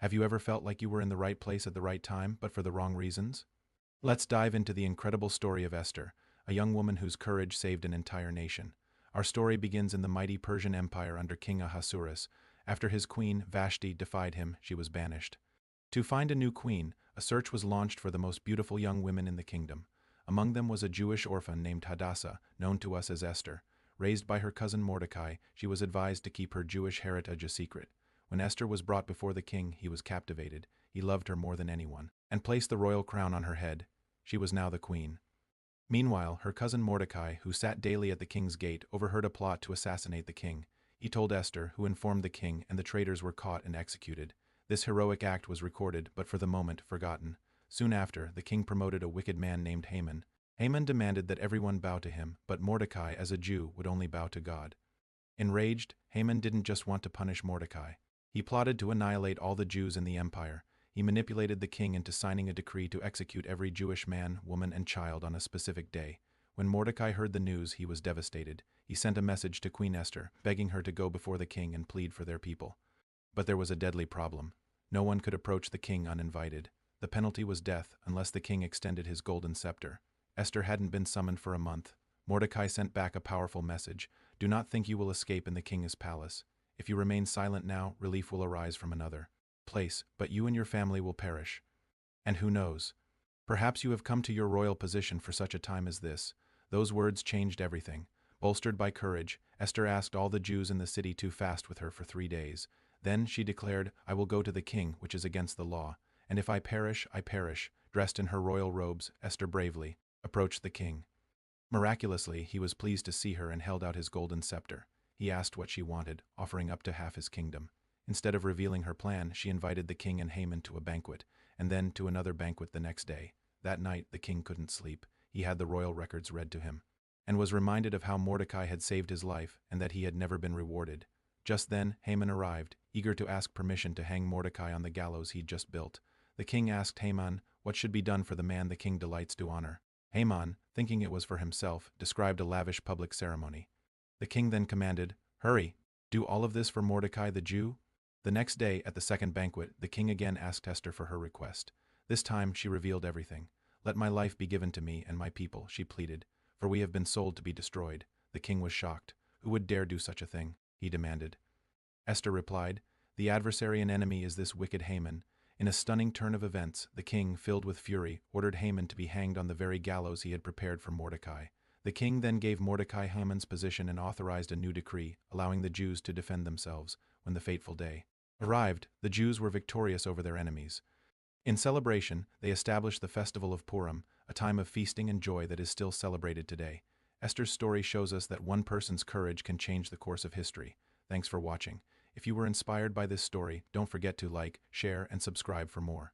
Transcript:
Have you ever felt like you were in the right place at the right time, but for the wrong reasons? Let's dive into the incredible story of Esther, a young woman whose courage saved an entire nation. Our story begins in the mighty Persian Empire under King Ahasuerus. After his queen, Vashti, defied him, she was banished. To find a new queen, a search was launched for the most beautiful young women in the kingdom. Among them was a Jewish orphan named Hadassah, known to us as Esther. Raised by her cousin Mordecai, she was advised to keep her Jewish heritage a secret. When Esther was brought before the king, he was captivated. He loved her more than anyone, and placed the royal crown on her head. She was now the queen. Meanwhile, her cousin Mordecai, who sat daily at the king's gate, overheard a plot to assassinate the king. He told Esther, who informed the king, and the traitors were caught and executed. This heroic act was recorded, but for the moment forgotten. Soon after, the king promoted a wicked man named Haman. Haman demanded that everyone bow to him, but Mordecai, as a Jew, would only bow to God. Enraged, Haman didn't just want to punish Mordecai. He plotted to annihilate all the Jews in the empire. He manipulated the king into signing a decree to execute every Jewish man, woman, and child on a specific day. When Mordecai heard the news, he was devastated. He sent a message to Queen Esther, begging her to go before the king and plead for their people. But there was a deadly problem. No one could approach the king uninvited. The penalty was death unless the king extended his golden scepter. Esther hadn't been summoned for a month. Mordecai sent back a powerful message. Do not think you will escape in the king's palace. If you remain silent now, relief will arise from another place, but you and your family will perish. And who knows? Perhaps you have come to your royal position for such a time as this. Those words changed everything. Bolstered by courage, Esther asked all the Jews in the city to fast with her for 3 days. Then she declared, I will go to the king, which is against the law. And if I perish, I perish. Dressed in her royal robes, Esther bravely approached the king. Miraculously, he was pleased to see her and held out his golden scepter. He asked what she wanted, offering up to half his kingdom. Instead of revealing her plan, she invited the king and Haman to a banquet, and then to another banquet the next day. That night, the king couldn't sleep. He had the royal records read to him, and was reminded of how Mordecai had saved his life and that he had never been rewarded. Just then, Haman arrived, eager to ask permission to hang Mordecai on the gallows he'd just built. The king asked Haman what should be done for the man the king delights to honor. Haman, thinking it was for himself, described a lavish public ceremony. The king then commanded, Hurry! Do all of this for Mordecai the Jew? The next day, at the second banquet, the king again asked Esther for her request. This time, she revealed everything. Let my life be given to me and my people, she pleaded, for we have been sold to be destroyed. The king was shocked. Who would dare do such a thing? He demanded. Esther replied, The adversary and enemy is this wicked Haman. In a stunning turn of events, the king, filled with fury, ordered Haman to be hanged on the very gallows he had prepared for Mordecai. The king then gave Mordecai Haman's position and authorized a new decree, allowing the Jews to defend themselves. When the fateful day arrived, the Jews were victorious over their enemies. In celebration, they established the festival of Purim, a time of feasting and joy that is still celebrated today. Esther's story shows us that one person's courage can change the course of history. Thanks for watching. If you were inspired by this story, don't forget to like, share, and subscribe for more.